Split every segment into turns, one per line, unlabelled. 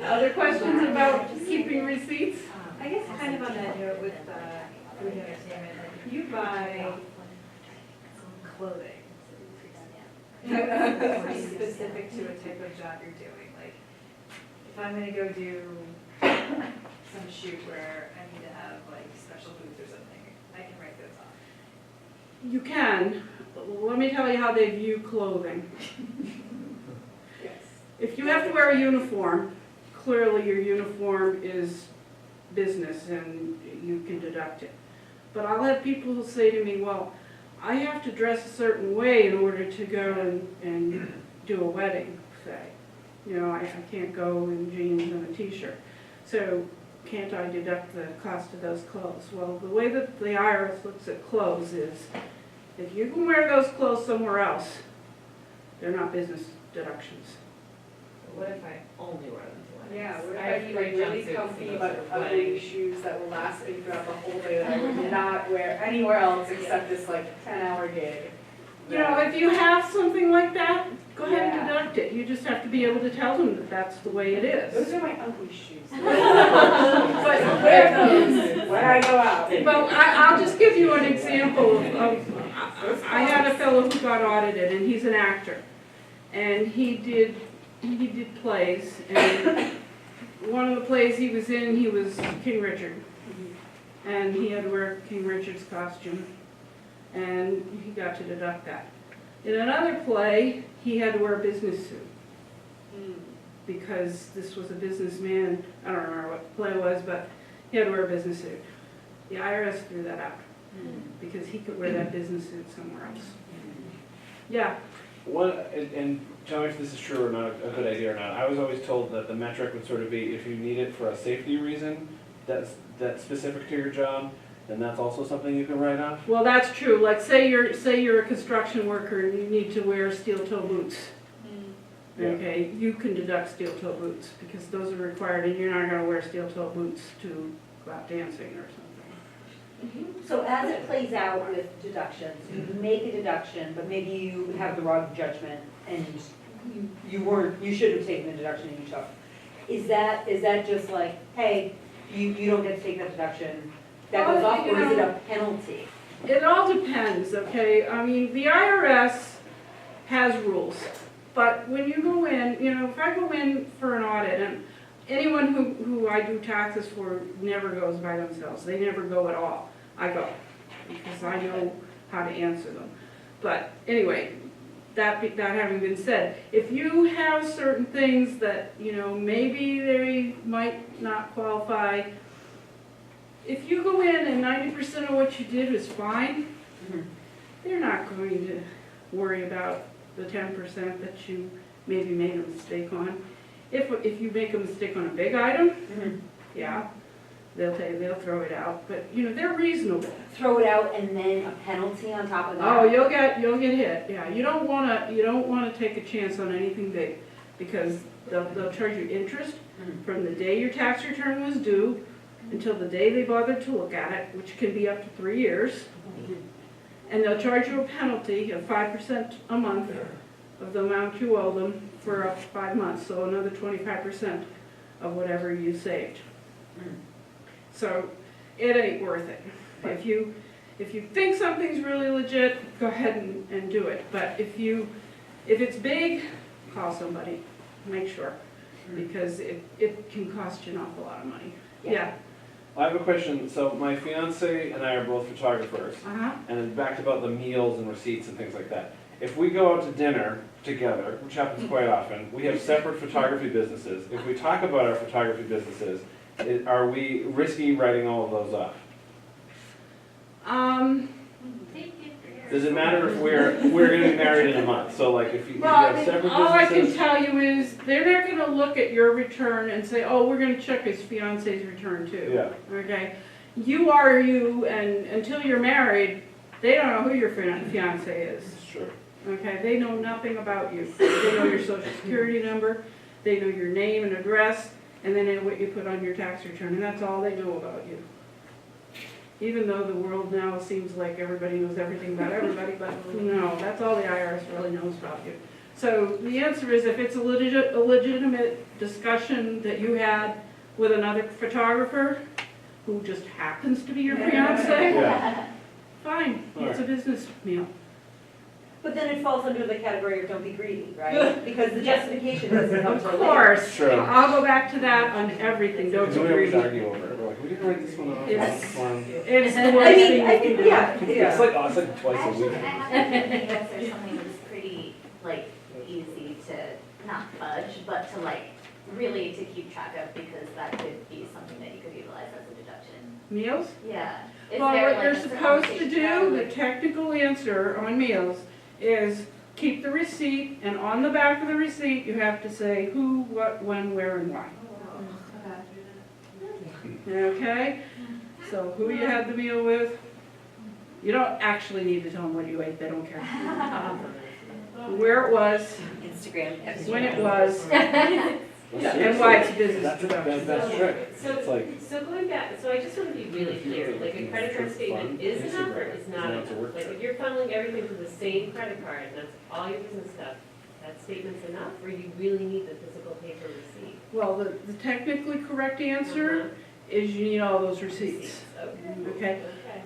Other questions about keeping receipts?
I guess kind of on that note with food and entertainment, like if you buy clothing, pretty specific to a type of job you're doing, like if I'm gonna go do some shoot where I need to have like special boots or something, I can write those off.
You can. Let me tell you how they view clothing.
Yes.
If you have to wear a uniform, clearly your uniform is business and you can deduct it. But I'll have people who say to me, well, I have to dress a certain way in order to go and do a wedding, say. You know, I can't go in jeans and a t-shirt. So can't I deduct the cost of those clothes? Well, the way that the IRS looks at clothes is if you can wear those clothes somewhere else, they're not business deductions.
What if I only wear them to weddings?
Yeah, what if
I
I
have
need like really
jumpsuits
comfy
and
but
those are
ugly
wedding.
shoes that will last me throughout the whole day that I would not wear anywhere else except this like 10-hour gig?
You know, if you have something like that, go ahead and
Yeah.
deduct it. You just have to be able to tell them that that's the way it
Those
is.
are my ugly shoes.
But
Wear those when I go out.
well, I'll just give you an example of I had a fellow who got audited, and he's an actor, and he did plays, and one of the plays he was in, he was King Richard, and he had to wear King Richard's costume, and he got to deduct that. In another play, he had to wear a business suit, because this was a businessman. I don't remember what the play was, but he had to wear a business suit. The IRS threw that out, because he could wear that business suit somewhere else. Yeah,
And tell me if this is true or not, a good idea or not. I was always told that the metric would sort of be if you need it for a safety reason, that's specific to your job, then that's also something you can write off?
well, that's true. Like, say you're a construction worker and you need to wear steel-toe boots.
Yeah.
Okay, you can deduct steel-toe boots, because those are required, and you're not gonna wear steel-toe boots to go out dancing or something.
So as it plays out with deductions, you make a deduction, but maybe you have the wrong judgment and you should have taken the deduction and you took. Is that just like, hey, you don't get to take that deduction, that goes off, or is it a penalty?
It all depends, okay? I mean, the IRS has rules, but when you go in, you know, if I go in for an audit, and anyone who I do taxes for never goes by themselves. They never go at all. I go, because I know how to answer them. But anyway, that having been said, if you have certain things that, you know, maybe they might not qualify, if you go in and 90% of what you did was fine, they're not going to worry about the 10% that you maybe made a mistake on. If you make a mistake on a big item, yeah, they'll throw it out. But you know, they're reasonable.
Throw it out and then a penalty on top of that?
Oh, you'll get hit. Yeah, you don't wanna take a chance on anything big, because they'll charge you interest from the day your tax return was due until the day they bothered to look at it, which can be up to 3 years. And they'll charge you a penalty of 5% a month of the amount you owe them for up to 5 months, so another 25% of whatever you saved. So it ain't worth it. If you think something's really legit, go ahead and do it. But if it's big, call somebody, make sure, because it can cost you an awful lot of money. Yeah.
I have a question. So my fiance and I are both photographers, and it's back about the meals and receipts and things like that. If we go out to dinner together, which happens quite often, we have separate photography businesses. If we talk about our photography businesses, are we risky writing all of those off? Does it matter if we're going to be married in a month? So like if you have separate
all I can
businesses?
tell you is they're not going to look at your return and say, oh, we're going to check his fiance's return too.
Yeah.
Okay? You are you, and until you're married, they don't know who your fiance is.
Sure.
Okay? They know nothing about you. They know your social security number, they know your name and address, and then what you put on your tax return, and that's all they know about you. Even though the world now seems like everybody knows everything about everybody, but no, that's all the IRS really knows about you. So the answer is if it's a legitimate discussion that you had with another photographer who just happens to be your fiance,
Yeah.
fine, it's a business meal.
But then it falls under the category of don't be greedy, right? Because the justification doesn't come
Of
till later.
course,
True.
I'll go back to that on everything, don't
Because
be
we always
greedy.
argue over it, we're like, we didn't write this one off.
It's-
This one.
It's the
I
worst
mean,
thing
I
you can
think,
do.
yeah,
It's
yeah.
like twice a
Actually,
week.
I have to think if there's something that's pretty, like, easy to, not fudge, but to like, really to keep track of, because that could be something that you could utilize as a deduction.
Meals?
Yeah. Is
Well,
there,
what
like,
you're
a
supposed to
certification
do, the
track?
technical answer on meals is keep the receipt, and on the back of the receipt, you have to say who, what, when, where, and why. Okay? So who you had the meal with. You don't actually need to tell them what you ate, they don't care. Where it was,
Instagram.
when it was,
Yeah,
and why it's a business
That's
deduction.
trick.
So,
It's like,
so going back, so I just want to be really clear, like a credit card statement is enough or is not enough? Like if you're funneling everything to the same credit card and that's all your business stuff, that statement's enough, or you really need the physical paper receipt?
Well, the technically correct answer is you need all those receipts.
Okay.
Okay?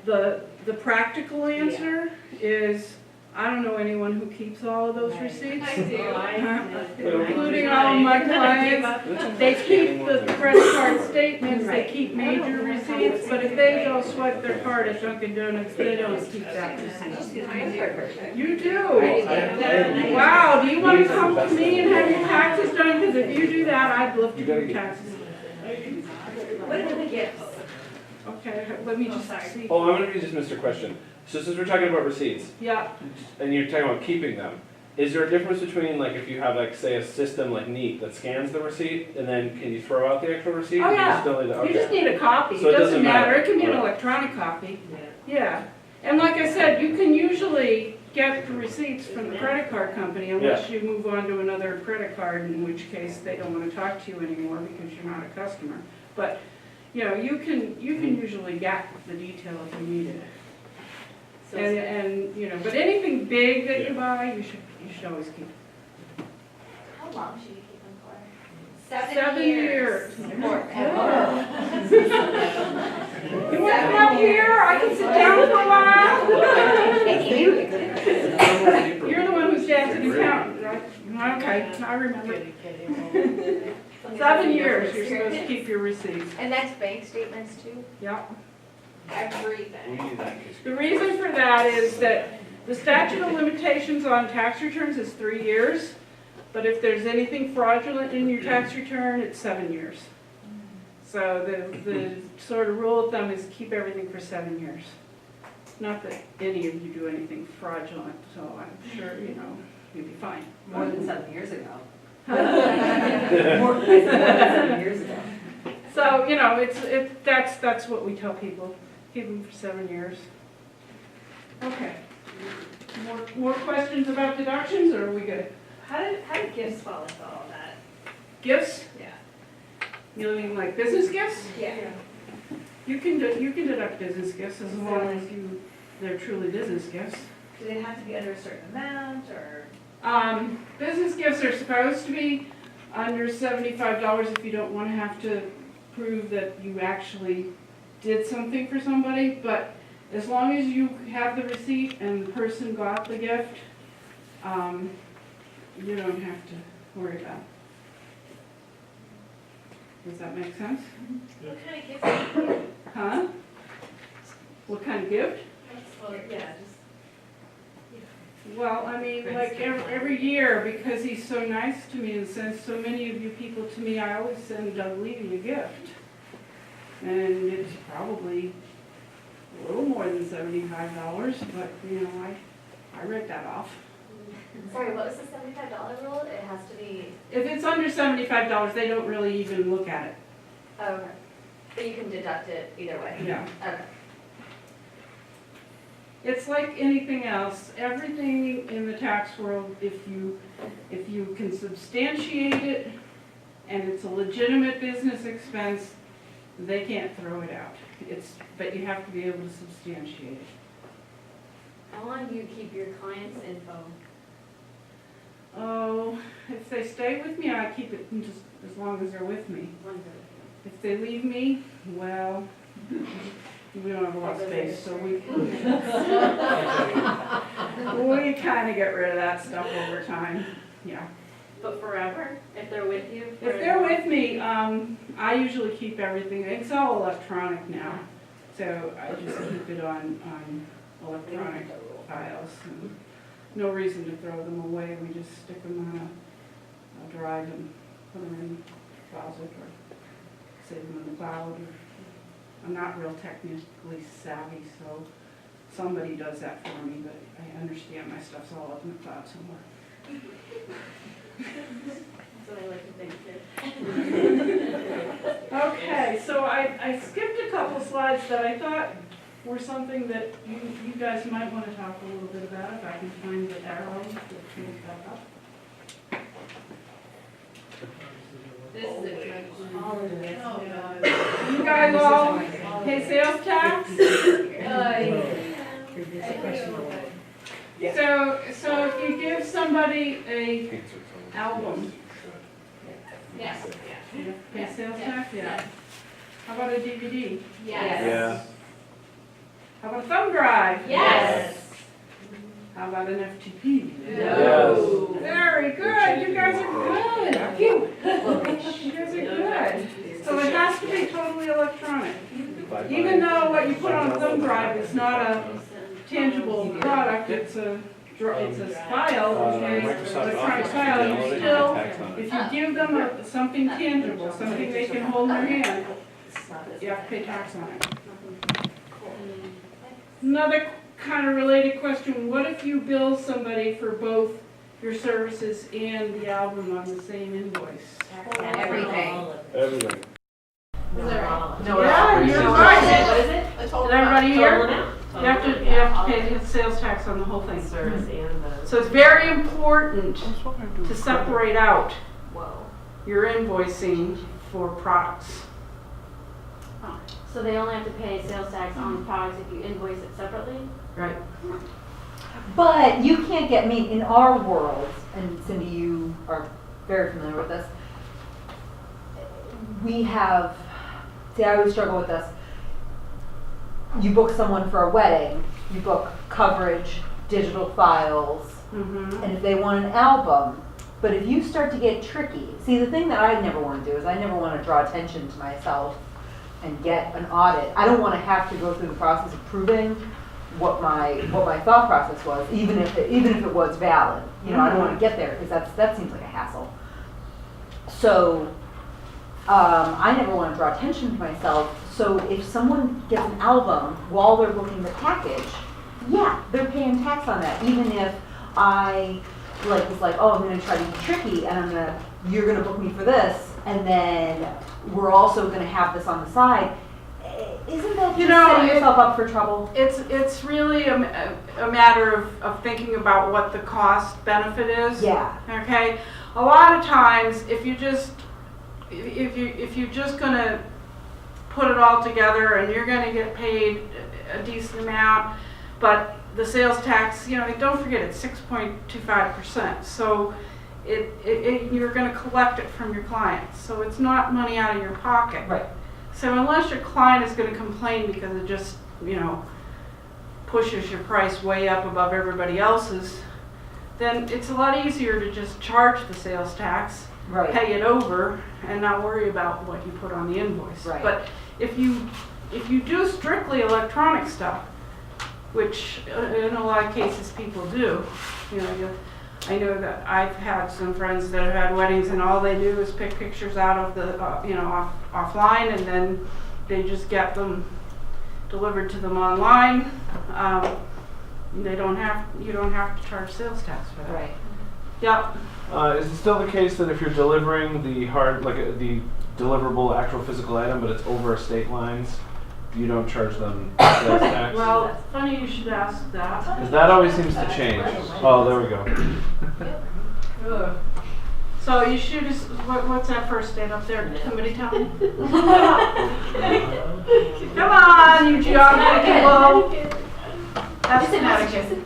Okay.
The practical answer is, I don't know anyone who keeps all of those receipts.
I do.
Including all of my clients. They keep the credit card statements, they keep major receipts, but if they go swipe their card at Dunkin' Donuts, they don't keep that receipt. You do. Wow, do you want to come with me and have your taxes done? Because if you do that, I'd love to do your taxes.
What are the gifts?
Okay, let me just see.
oh, I'm gonna be just Mr. Question. So since we're talking about receipts,
Yeah,
and you're talking about keeping them, is there a difference between like if you have like say a system like Neat that scans the receipt and then can you throw out the actual receipt?
Oh,
or do you
yeah.
still need to-
you just
okay.
need a copy.
So
It
it
doesn't
doesn't
matter.
matter.
It can be an
Alright.
electronic copy.
Yeah.
Yeah. And like I said, you can usually get the receipts from the credit card company unless you move on to another credit card, in which case they don't want to talk to you anymore because you're not a customer. But, you know, you can usually get the detail if you need it.
So
And, you know, but anything big that you buy, you should always keep.
How long should you keep them for?
7 years.
Forever.
You want to come up here? I can sit down for a while. You're the one who's dancing and counting, right? Okay, I remember. 7 years, you're supposed to keep your receipts.
And that's bank statements too?
Yeah.
We
Everything.
need that.
The reason for that is that the statute of limitations on tax returns is 3 years, but if there's anything fraudulent in your tax return, it's 7 years. So the sort of rule of thumb is keep everything for 7 years. Not that any of you do anything fraudulent, so I'm sure, you know, you'll be fine.
More than 7 years ago. More than 7 years ago.
So, you know, that's what we tell people, keep them for 7 years. Okay. More questions about deductions, or are we good?
How did gifts fall into all that?
Gifts?
Yeah.
You mean like business gifts?
Yeah.
You can deduct business gifts as long as they're truly business gifts.
Do they have to be under a certain amount, or?
Business gifts are supposed to be under $75 if you don't want to have to prove that you actually did something for somebody, but as long as you have the receipt and the person got the gift, you don't have to worry about it. Does that make sense?
What kind of gifts do you give?
Huh? What kind of gift?
Well, yeah, just.
Well, I mean, like every year, because he's so nice to me and sends so many of you people to me, I always send Doug Levy a gift. And it's probably a little more than $75, but, you know, I write that off.
Sorry, what was the $75 rule? It has to be,
If it's under $75, they don't really even look at it.
oh, okay. But you can deduct it either way?
Yeah.
Okay.
It's like anything else, everything in the tax world, if you can substantiate it and it's a legitimate business expense, they can't throw it out. But you have to be able to substantiate it.
How long do you keep your client's info?
Oh, if they stay with me, I keep it just as long as they're with me. If they leave me, well, we don't have a lot of space, so we kind of get rid of that stuff over time, yeah.
But forever, if they're with you?
If they're with me, I usually keep everything, it's all electronic now, so I just keep it on electronic files. And no reason to throw them away, we just stick them on a drive and put them in the closet or save them in the cloud. I'm not real technically savvy, so somebody does that for me, but I understand my stuff's all up in the cloud somewhere.
That's what I like to think too.
Okay, so I skipped a couple slides that I thought were something that you guys might want to talk a little bit about, if I can find the arrow that comes back up.
This is a good one.
You guys all pay sales tax? So if you give somebody a album,
Yes.
you pay sales tax? Yeah. How about a DVD?
Yeah.
How about a thumb drive?
Yes.
How about an FTP?
No.
Very good, you guys are good. You guys are good. So it has to be totally electronic. Even though what you put on a thumb drive is not a tangible product, it's a file, an electronic file, you still, if you give them something tangible, something they can hold in their hand, you have to pay tax on it. Another kind of related question, what if you bill somebody for both your services and the album on the same invoice?
Everything.
Everything.
Yeah, you're
What
right.
is it?
Did everybody
Total
hear?
amount.
You have to pay the sales tax on the whole thing.
Service and the.
So it's very important to separate out
Whoa.
your invoicing for products.
So they only have to pay sales tax on the products if you invoice it separately?
Right.
But you can't get me in our world, and Cindy, you are very familiar with this. We have, see, I always struggle with this. You book someone for a wedding, you book coverage, digital files,
Mm-hmm.
and if they want an album, but if you start to get tricky, see, the thing that I never want to do is I never want to draw attention to myself and get an audit. I don't want to have to go through the process of proving what my thought process was, even if it was valid. You know, I don't want to get there because that seems like a hassle. So I never want to draw attention to myself. So if someone gets an album while they're booking the package, yeah, they're paying tax on that. Even if I was like, oh, I'm going to try to be tricky, and you're going to book me for this, and then we're also going to have this on the side. Isn't that just setting yourself up for trouble?
It's really a matter of thinking about what the cost benefit is.
Yeah.
Okay. A lot of times, if you're just gonna put it all together and you're gonna get paid a decent amount, but the sales tax, don't forget it's 6.25%. So you're gonna collect it from your clients. So it's not money out of your pocket.
Right.
So unless your client is going to complain because it just, pushes your price way up above everybody else's, then it's a lot easier to just charge the sales tax,
Right.
pay it over, and not worry about what you put on the invoice.
Right.
But if you do strictly electronic stuff, which in a lot of cases people do, I know that I've had some friends that have had weddings and all they do is pick pictures out of the, offline, and then they just get them delivered to them online. You don't have to charge sales tax for that.
Right.
Yep.
Is it still the case that if you're delivering the the deliverable actual physical item, but it's over state lines, you don't charge them sales tax?
Well, funny you should ask that.
Because that always seems to change. Oh, there we go.
So you should, what's that first state up there? Somebody tell me. Come on, you geography people. That's Connecticut.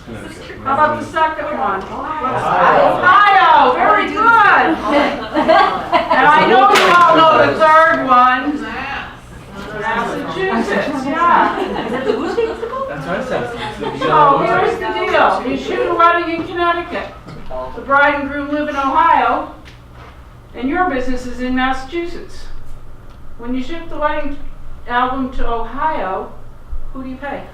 Connecticut.
How about the second one?
Ohio.
Ohio, very good. And I know you all know the third one. Massachusetts, yeah.
Is that the who's name?
That's what I said.
So here's the deal. You shoot a wedding in Connecticut. The bride and groom live in Ohio, and your business is in Massachusetts. When you ship the wedding album to Ohio, who do you pay?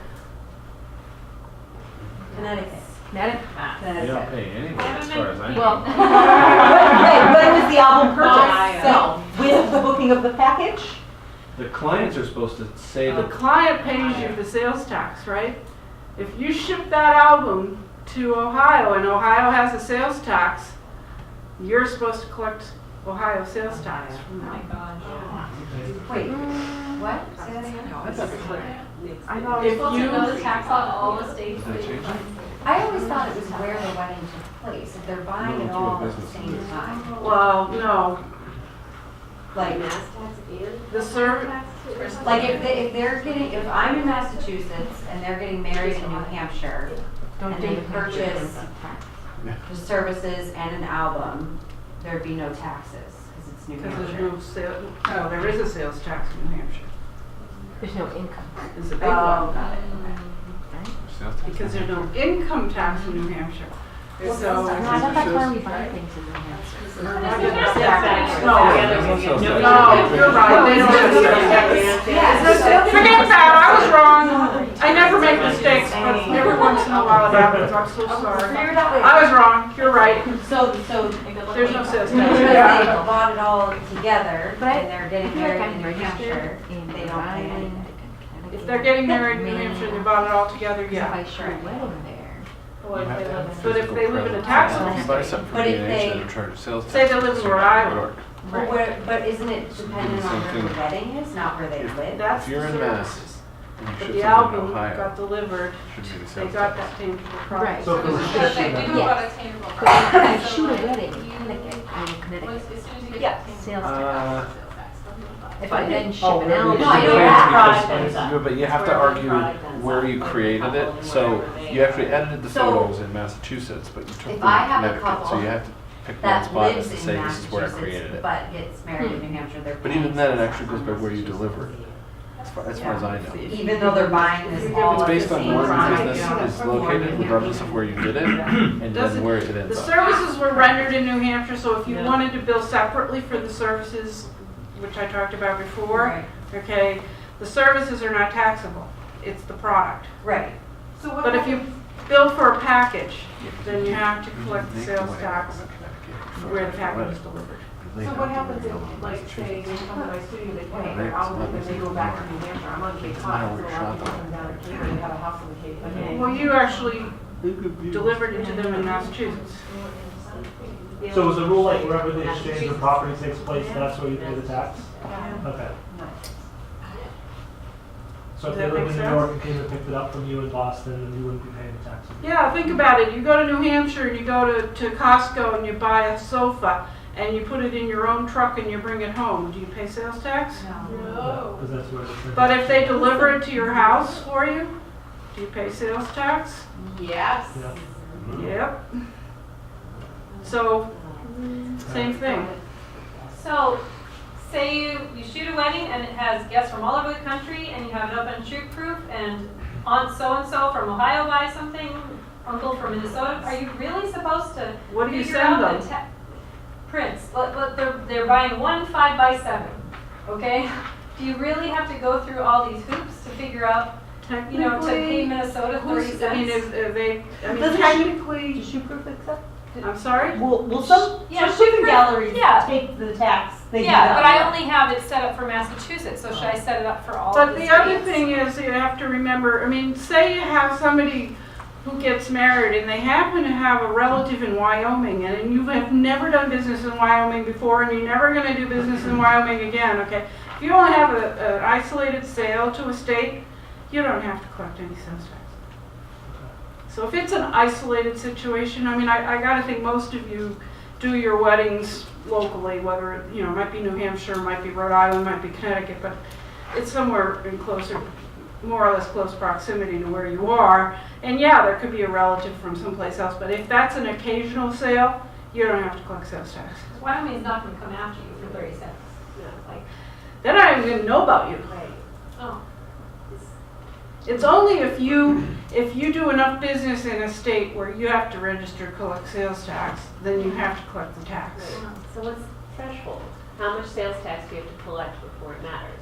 Connecticut.
You don't pay anything as far as I know.
Well,
When was the album purchased? So, with the booking of the package?
The clients are supposed to say
The
that.
client pays you the sales tax, right? If you ship that album to Ohio and Ohio has a sales tax, you're supposed to collect Ohio sales tax from
Oh my
them.
gosh.
Wait, what? Say that again?
I thought
If
we were supposed to
you-
know the tax on all the states.
Did I change it?
I always thought it was where the wedding took place, if they're buying it all at the same time.
Well, no,
Like,
Mass tax and.
the serv,
Like if they're getting, if I'm in Massachusetts and they're getting married in New Hampshire, and they purchase the services and an album, there'd be no taxes, because it's New
because there's
Hampshire.
no sale, no, there is a sales tax in New Hampshire.
There's no income.
It's a big
Oh,
one,
got it.
Sales tax?
because there's no income tax in New Hampshire. So,
No, I thought that's why we buy things in New Hampshire.
no,
No,
you're right, they don't have sales tax. Forget that, I was wrong. I never make mistakes, but every once in a while it happens, I'm so sorry. I was wrong, you're right,
So,
there's no sales
Because
tax.
they bought it all together,
But I-
and they're getting
I feel like
married
I'm
in New
registered
Hampshire,
in
they don't pay
Rhode
anything.
Island,
If they're getting married in New Hampshire and they bought it all together,
If
yeah.
I shoot a wedding there.
Or if they live in.
But if they live in a taxable
If you buy
state,
something from
But if
B&H
they-
and charge sales tax.
say they live in Rhode Island,
But isn't it dependent on where the wedding is, not where they live?
that's
If
the
you're in
services.
Mass and you
But
ship
the
something to
album
Ohio,
got delivered,
should be the
they
sales
got
tax.
that tangible
Right.
property.
So if it was just
They
shipment,
do
Yeah.
about a tangible
But if I
property.
shoot a wedding in Connecticut,
Yeah.
sales tax. If I then ship
Oh,
an
really?
album.
No, I know
Depends
that.
because- But you have to argue where you created it, so you actually edited the
So,
photos in Massachusetts, but you took them
if
to
I have a
Connecticut, so
couple
you have to pick one
that
spot
lives
to
in
say this is where I created
Massachusetts,
it.
but gets married in New Hampshire, they're
But
paying
even then, it
sales
actually
tax
goes
on
by where you
Massachusetts.
deliver it, as far as I know.
Even though they're buying this all
It's
at the
based on
same
where the
time.
business is located, regardless of where you did it, and then where it
The
ends up.
services were rendered in New Hampshire, so if you
Yeah.
wanted to bill separately for the services, which I talked about before,
Right.
okay, the services are not taxable, it's the product.
Right.
But if you bill for a package, then you have to collect the
Make
sales
way
tax
in Connecticut for
where the
a
package
wedding.
is delivered.
They
So
have
what
to
happens
do
if,
it in
like, say, they
Massachusetts.
come to my studio, they play
Right,
their
it's
album,
not
and they go back to New Hampshire, I'm on Cape
It's
Cod,
not
so a
where we
lot
shot
of people
them.
come down to Cape, and they have a house on the Cape. and
Well, you actually delivered it to them in Massachusetts.
so is the rule like wherever the exchange of property takes place, that's where you pay the tax? Okay. So if
Does
they
that
live
make
in New
sense?
York and came and picked it up from you in Boston, then you wouldn't be paying the taxes?
Yeah, think about it. You go to New Hampshire and you go to Costco and you buy a sofa and you put it in your own truck and you bring it home. Do you pay sales tax?
No.
Because that's where the.
But if they deliver it to your house for you, do you pay sales tax?
Yes.
Yeah.
Yep. So, same thing.
So, say you shoot a wedding and it has guests from all over the country and you have it up on shoot proof and Aunt so-and-so from Ohio buys something, uncle from Minnesota, are you really supposed to
What do you
figure
send
out
them?
the prints? They're buying one 5x7, okay? Do you really have to go through all these hoops to figure out, you know, to pay Minnesota 30
I mean,
cents?
is they, I mean,
Doesn't
technically,
Does shoe proof accept?
I'm sorry?
Will some
Yeah,
shipping
shoe proof,
galleries
yeah.
take the tax? They do
Yeah,
that,
but I
yeah.
only have it set up for Massachusetts, so should I set it up for all
But
of the
the other
states?
thing is, you have to remember, I mean, say you have somebody who gets married and they happen to have a relative in Wyoming and you have never done business in Wyoming before and you're never gonna do business in Wyoming again, okay? If you only have an isolated sale to a state, you don't have to collect any sales tax. So if it's an isolated situation, I mean, I gotta think most of you do your weddings locally, whether, it, you know, it might be New Hampshire, might be Rhode Island, might be Connecticut, but it's somewhere in closer more or less close proximity to where you are. And yeah, there could be a relative from someplace else, but if that's an occasional sale, you don't have to collect sales tax.
Wyoming's not gonna come after you for 30 cents. Like,
They're not even gonna know about you.
oh,
It's only if you do enough business in a state where you have to register, collect sales tax, then you have to collect the tax.
So what's the threshold? How much sales tax do you have to collect before it matters?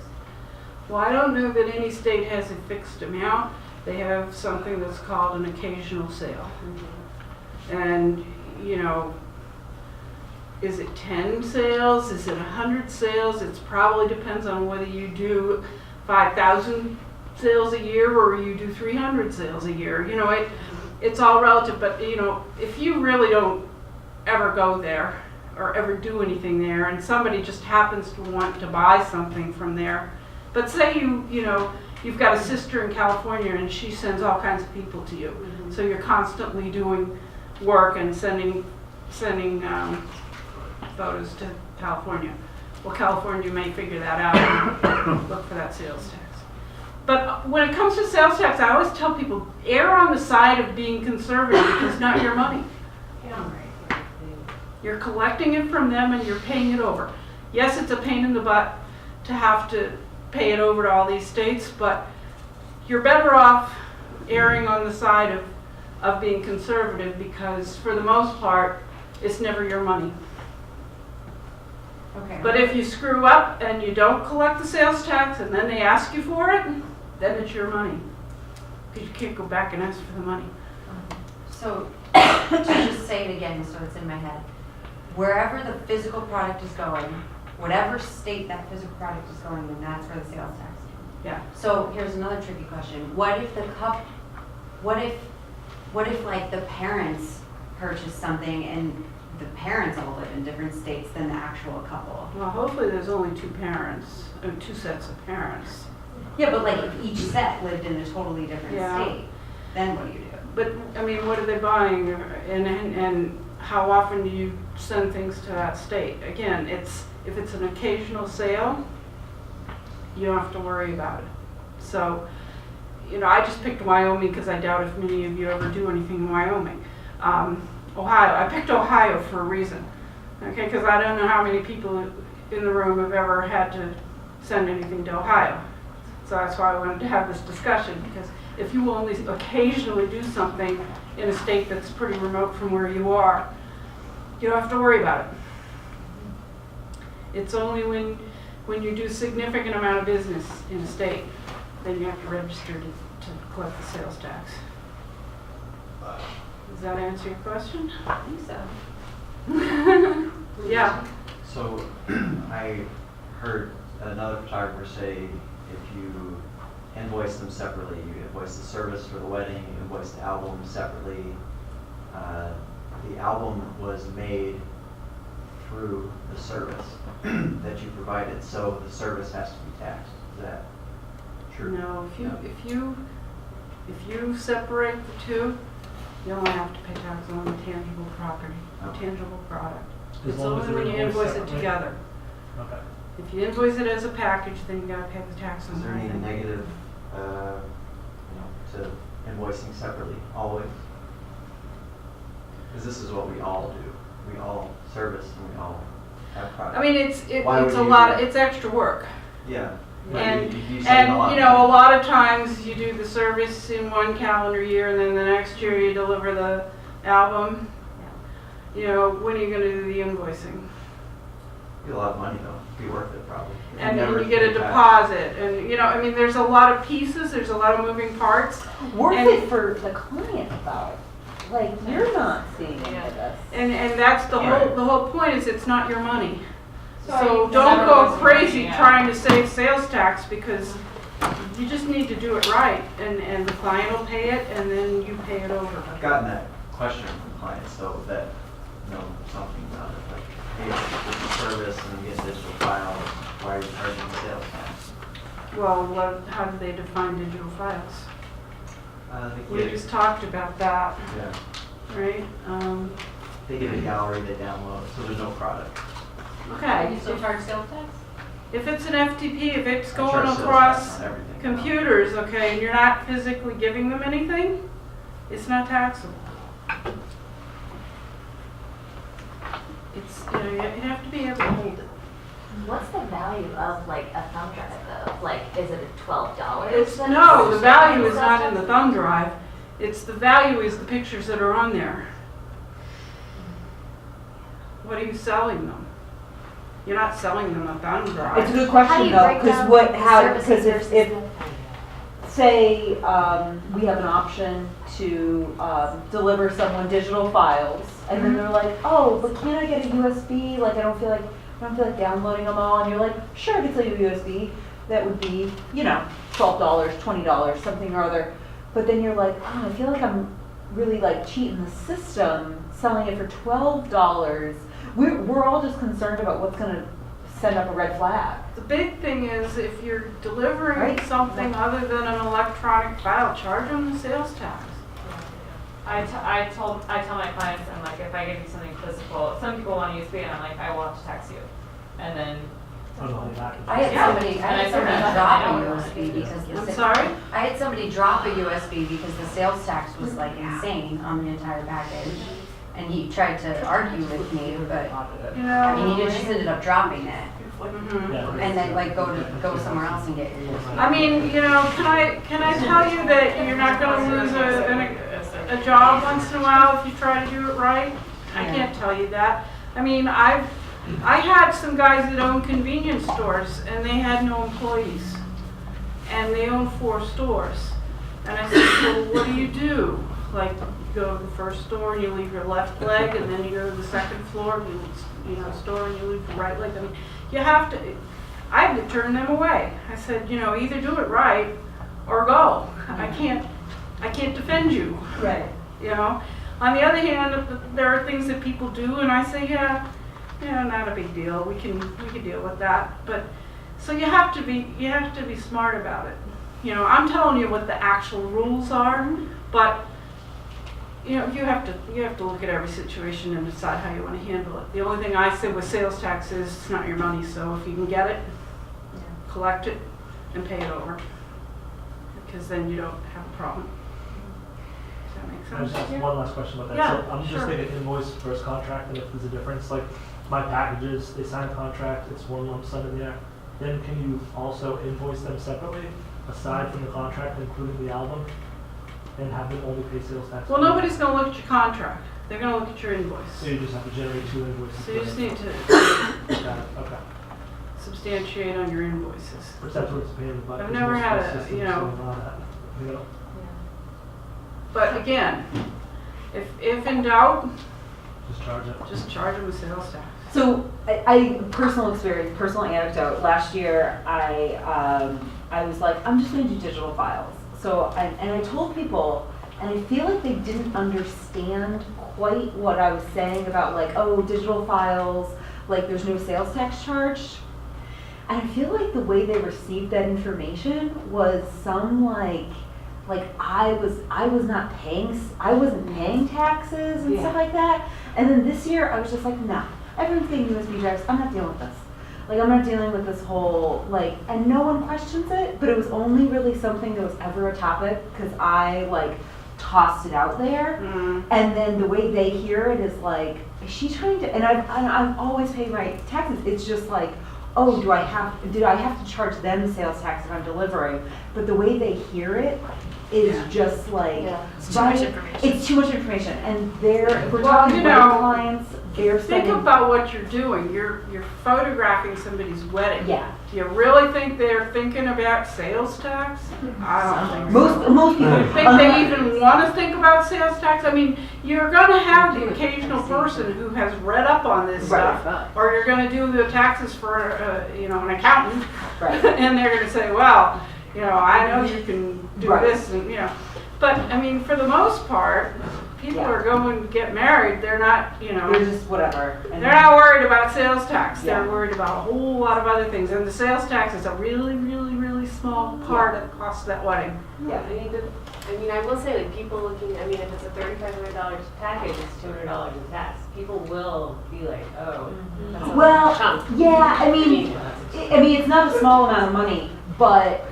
Well, I don't know that any state has a fixed amount. They have something that's called an occasional sale. And, you know, is it 10 sales? Is it 100 sales? It probably depends on whether you do 5,000 sales a year or you do 300 sales a year. You know, it's all relative, but, you know, if you really don't ever go there or ever do anything there and somebody just happens to want to buy something from there, but say you know, you've got a sister in California and she sends all kinds of people to you. So you're constantly doing work and sending photos to California. Well, California may figure that out and look for that sales tax. But when it comes to sales tax, I always tell people, err on the side of being conservative because it's not your money. You're collecting it from them and you're paying it over. Yes, it's a pain in the butt to have to pay it over to all these states, but you're better off erring on the side of being conservative because for the most part, it's never your money.
Okay.
But if you screw up and you don't collect the sales tax and then they ask you for it, then it's your money. Because you can't go back and ask for the money.
So, to just say it again so it's in my head, wherever the physical product is going, whatever state that physical product is going, then that's where the sales tax is.
Yeah.
So here's another tricky question. What if like the parents purchase something and the parents all live in different states than the actual couple?
Well, hopefully there's only two parents, or two sets of parents.
Yeah, but like if each set lived in a totally different
Yeah.
state, then what do you do?
But, I mean, what are they buying and how often do you send things to that state? Again, if it's an occasional sale, you don't have to worry about it. So, you know, I just picked Wyoming because I doubt if many of you ever do anything in Wyoming. Ohio, I picked Ohio for a reason, okay, because I don't know how many people in the room have ever had to send anything to Ohio. So that's why I wanted to have this discussion, because if you only occasionally do something in a state that's pretty remote from where you are, you don't have to worry about it. It's only when you do a significant amount of business in a state, then you have to register to collect the sales tax. Does that answer your question?
I think so.
Yeah.
So I heard another photographer say if you invoice them separately, you invoice the service for the wedding, you invoice the album separately. The album was made through the service that you provided, so the service has to be taxed. Is that true?
No, if you separate the two, you only have to pay tax on the tangible property, tangible product.
As
It's
long as
only
they're
when you
invoiced
invoice it
separately?
together.
Okay.
If you invoice it as a package, then you gotta pay the tax on
Is
the
there
whole
any
thing.
negative, to invoicing separately always? Because this is what we all do. We all service and we all have products.
I mean, it's
Why
a
would you-
lot, it's extra work.
Yeah.
And,
You save a lot.
you know, a lot of times you do the service in one calendar year and then the next year you deliver the album. You know, when are you gonna do the invoicing?
Get a lot of money though. Be worth it probably.
And
never
then you get a
pay tax.
deposit and, you know, I mean, there's a lot of pieces, there's a lot of moving parts.
Worth
And-
it for the client though. Like, you're not seeing any of this.
And that's the whole point is it's not your money.
So
So
you
don't
never
go
lose
crazy
money, yeah.
trying to save sales tax because you just need to do it right and the client will pay it and then you pay it over.
I've gotten that question from clients though that know something about it. Like, hey, this is service and we get digital files. Why are you charging sales tax?
Well, how do they define digital files? We
They
just talked about that,
yeah.
right?
They get a gallery they download, so there's no product.
Okay.
You still charge sales tax?
If it's an FTP, if it's
I
going
charge sales
across
tax on everything.
computers, okay, and you're not physically giving them anything, it's not taxable. It's, you know, you have to be able to hold it.
What's the value of like a thumb drive though? Like, is it $12?
No, the value is not in the thumb drive. It's the value is the pictures that are on there. What are you selling them? You're not selling them a thumb
It's a
drive.
good
How do
question
you
though,
break
because
down
what,
the
how,
services
because
versus
if,
the-
say, we have an option to deliver someone digital files, and then they're like, oh, but can't I get a USB? Like, I don't feel like downloading them all. And you're like, sure, I can sell you a USB. That would be, you know, $12, $20, something or other. But then you're like, oh, I feel like I'm really like cheating the system, selling it for $12. We're all just concerned about what's going to send up a red flag.
The big thing is if you're delivering
Right.
something other than an electronic file, charge them the sales tax.
I tell my clients, I'm like, if I give you something physical, some people want to use USB, and I'm like, I will have to tax you. And then,
On the whole package.
I had somebody drop a USB because
I'm sorry?
I had somebody drop a USB because the sales tax was like insane on the entire package. And he tried to argue with me, but
You
I mean,
know,
he just ended up dropping it.
mhm.
Yeah.
And then like go somewhere else and get your USB.
I mean, you know, can I tell you that you're not gonna lose a job once in a while if you try to do it right? I can't tell you that. I mean, I had some guys that own convenience stores and they had no employees. And they own 4 stores. And I said, well, what do you do? Like, you go to the first store and you leave your left leg, and then you go to the second floor, store, and you leave your right leg. I mean, you have to, I had to turn them away. I said, you know, either do it right or go. I can't defend you,
Right.
you know. On the other hand, there are things that people do, and I say, yeah, not a big deal. We can deal with that. But so you have to be smart about it. You know, I'm telling you what the actual rules are, but you know, you have to look at every situation and decide how you want to handle it. The only thing I say with sales tax is it's not your money, so if you can get it, collect it and pay it over, because then you don't have a problem. Does that make
I just
sense?
have one last question about that.
Yeah,
So I'm just
sure.
thinking invoice versus contract, and if there's a difference, like my packages, they sign a contract, it's one lump sum in there. Then can you also invoice them separately, aside from the contract, including the album, and have them only pay sales tax?
Well, nobody's going to look at your contract. They're going to look at your invoice.
So you just have to generate 2 invoices.
So you just need to
Got it, okay.
substantiate on your invoices.
Which that's what's paying the butt.
I've never had a, you know, but again, if in doubt,
Just charge it.
just charge them a sales tax.
So I personal experience, personal anecdote. Last year, I was like, I'm just going to do digital files. So I told people, and I feel like they didn't understand quite what I was saying about like, oh, digital files, like there's no sales tax charged. And I feel like the way they received that information was some like I wasn't paying taxes and stuff like that. And then this year I was just like, nah, everyone's getting USB drives. I'm not dealing with this. Like, I'm not dealing with this whole, like, and no one questions it, but it was only really something that was ever a topic because I, like, tossed it out there. And then the way they hear it is like, is she trying to, and I've always paid my taxes. It's just like, oh, did I have to charge them sales tax if I'm delivering? But the way they hear it is just like,
It's too much information.
It's too much information. And if we're
Well,
talking
you
about
know,
clients, they're
Think
spending.
about what you're doing. You're photographing somebody's wedding.
Yeah.
Do you really think they're thinking about sales tax? I don't think so.
Most people.
Do you think they even want to think about sales tax? I mean, you're going to have the occasional person who has read up on this stuff, or you're going to do the taxes for, an accountant,
Right.
and they're going to say, well, I know you can do
Right.
this, and But I mean, for the most part, people
Yeah.
are going to get married. They're not,
They're just whatever. And
they're not worried about sales tax. They're
Yeah.
worried about a whole lot of other things. And the sales tax is a really, really, really small part of the cost of that wedding.
Yeah.
I will say, like, people looking, if it's a $3,500 package, it's $200 in tax. People will be like, oh, that's a
Well,
chunk.
yeah, I mean, I mean, it's not a small amount of money, but,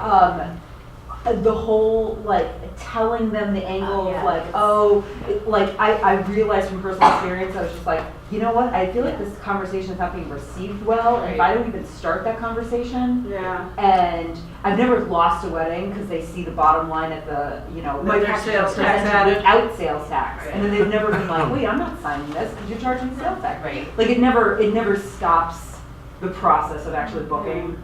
the whole, like, telling them the angle of like, I realized from personal experience, I was just like, you know what, I feel like this conversation is not being received well, and if I don't even start that conversation,
Yeah.
and I've never lost a wedding, because they see the bottom line at the, you know,
With their
tax
sales tax
presented
added.
without sales tax, and then they've never been like, wait, I'm not signing this, because you're charging me sales tax.
Right.
Like, it never stops the process of actually booking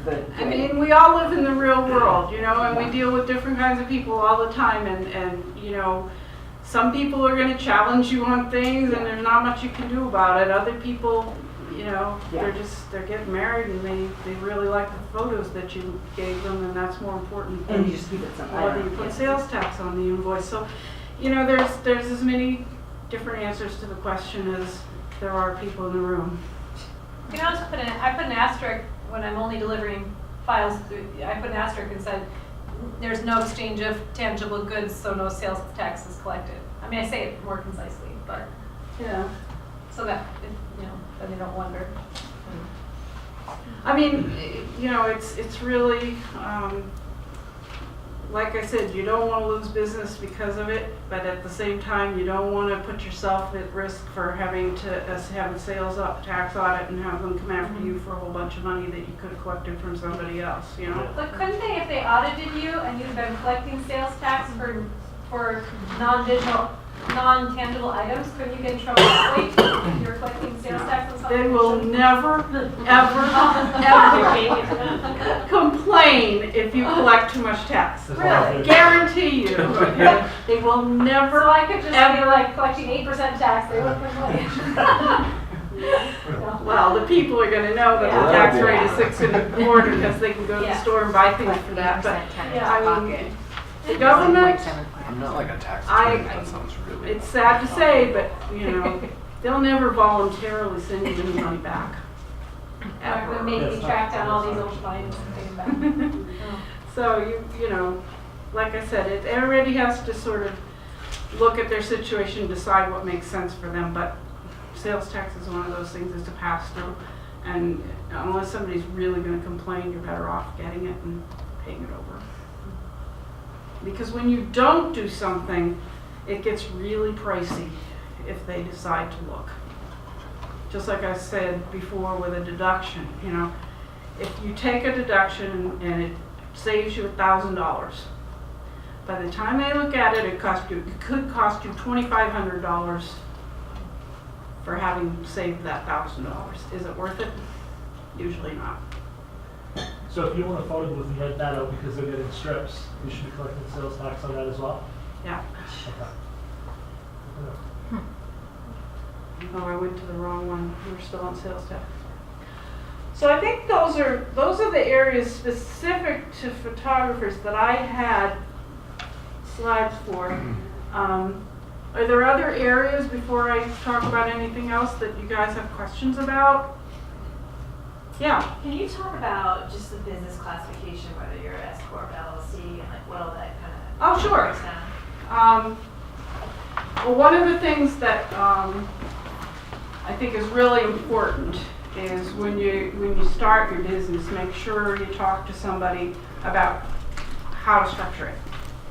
the.
I mean, we all live in the real world, you know, and we deal with different kinds of people all the time, and, you know, some people are gonna challenge you on things, and there's not much you can do about it. Other people, you know, they're getting married, and they really like the photos that you gave them, and that's more important than
And you just keep it simple.
whether you put sales tax on the invoice. So, you know, there's as many different answers to the question as there are people in the room.
You know, I put an asterisk when I'm only delivering files through, I put an asterisk and said, there's no exchange of tangible goods, so no sales tax is collected. I mean, I say it more concisely, but,
Yeah.
so that, you know, then they don't wonder.
I mean, you know, it's really, like I said, you don't want to lose business because of it, but at the same time, you don't want to put yourself at risk for having to have a sales tax audit and have them come after you for a whole bunch of money that you could have collected from somebody else, you know?
But couldn't they, if they audited you and you've been collecting sales tax for non-digital, non-tangible items, couldn't you get in trouble that way? If you're collecting sales tax on something?
They will never, ever, ever complain if you collect too much tax.
Really?
Guarantee you. Okay? They will never,
So I could just be
ever.
like collecting 8% tax, they wouldn't complain.
Well, the people are gonna know that the tax rate is 6 1/4 because they can go to the
Yeah.
store and buy things for that, but
Yeah.
I mean, the government,
I'm not like a tax
I-
attorney, that sounds really.
it's sad to say, but, you know, they'll never voluntarily send you any money back.
They're gonna make me track down all these old fines and take them back.
So you know, like I said, everybody has to sort of look at their situation, decide what makes sense for them, but sales tax is one of those things that's a pass through, and unless somebody's really gonna complain, you're better off getting it and paying it over. Because when you don't do something, it gets really pricey if they decide to look. Just like I said before with a deduction, you know, if you take a deduction and it saves you $1,000, by the time they look at it, it could cost you $2,500 for having saved that $1,000. Is it worth it? Usually not.
So if you want a photo booth and rent that out because they're getting strips, you should be collecting sales tax on that as well?
Yeah.
Okay.
Oh, I went to the wrong one. We're still on sales tax. So I think those are the areas specific to photographers that I had slides for. Are there other areas before I talk about anything else that you guys have questions about? Yeah.
Can you talk about just the business classification, whether you're S Corp, LLC, and like what all that kind of
Oh, sure.
breaks down?
Well, one of the things that I think is really important is when you start your business, make sure you talk to somebody about how to structure it.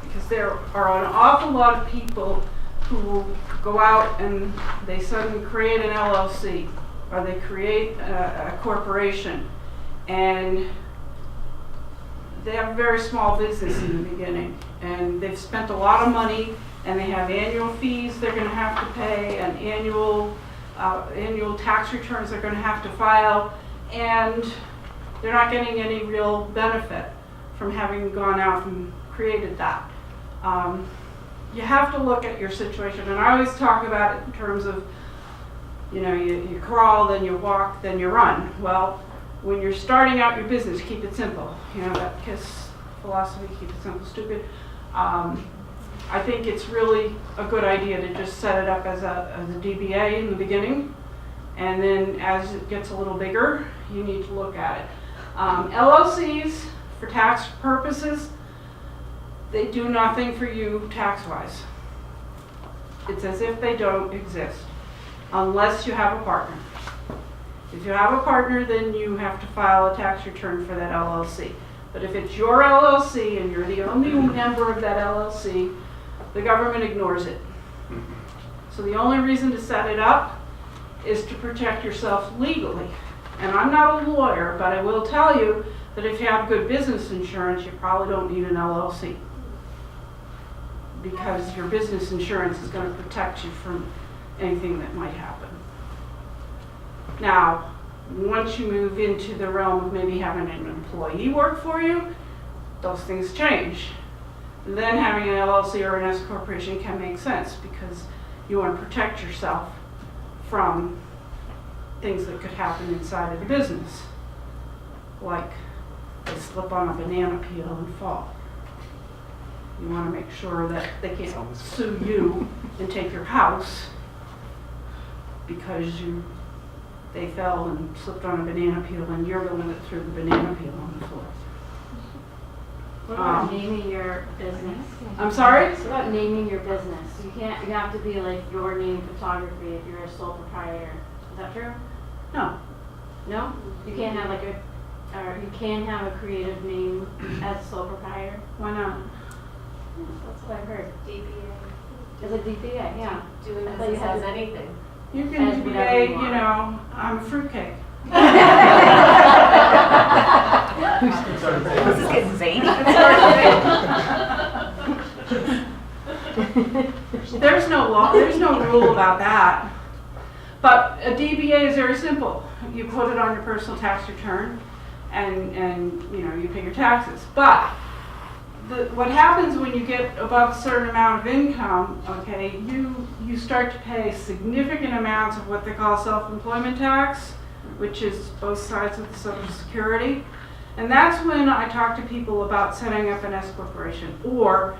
Because there are an awful lot of people who will go out and they suddenly create an LLC or they create a corporation, and they have a very small business in the beginning, and they've spent a lot of money, and they have annual fees they're going to have to pay, and annual tax returns they're going to have to file, and they're not getting any real benefit from having gone out and created that. You have to look at your situation, and I always talk about it in terms of, you know, you crawl, then you walk, then you run. Well, when you're starting out your business, keep it simple. You know, that KISS philosophy, keep it simple, stupid. I think it's really a good idea to just set it up as a DBA in the beginning, and then as it gets a little bigger, you need to look at it. LLCs, for tax purposes, they do nothing for you tax-wise. It's as if they don't exist, unless you have a partner. If you have a partner, then you have to file a tax return for that LLC. But if it's your LLC and you're the only member of that LLC, the government ignores it. So the only reason to set it up is to protect yourself legally. And I'm not a lawyer, but I will tell you that if you have good business insurance, you probably don't need an LLC. Because your business insurance is going to protect you from anything that might happen. Now, once you move into the realm of maybe having an employee work for you, those things change. Then having an LLC or an S corporation can make sense because you want to protect yourself from things that could happen inside of the business, like they slip on a banana peel and fall. You want to make sure that they can't sue you and take your house because they fell and slipped on a banana peel and you're the one that threw the banana peel on the floor.
What about naming your business?
I'm sorry?
What about naming your business? You have to be like your name photography if you're a sole proprietor. Is that true?
No.
No? You can't have or you can have a creative name as a sole proprietor?
Why not?
That's what I've heard.
DBA.
Is it DBA? Yeah.
Doing
I thought you
business
had
as
to-
anything.
You
As
can
whatever
debate,
you
you
want.
know, I'm a fruitcake.
This is getting zany.
There's no law, there's no rule about that. But a DBA is very simple. You put it on your personal tax return and you know, you pay your taxes. But what happens when you get above a certain amount of income, okay, you start to pay significant amounts of what they call self-employment tax, which is both sides of the Social Security. And that's when I talk to people about setting up an S corporation, or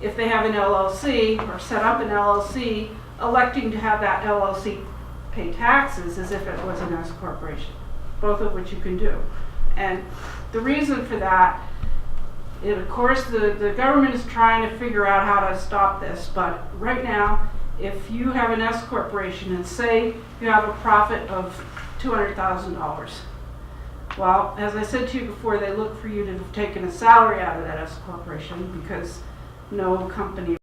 if they have an LLC or set up an LLC, electing to have that LLC pay taxes as if it was an S corporation, both of which you can do. And the reason for that, of course, the government is trying to figure out how to stop this, but right now, if you have an S corporation and say you have a profit of $200,000, well, as I said to you before, they look for you to have taken a salary out of that S corporation because no company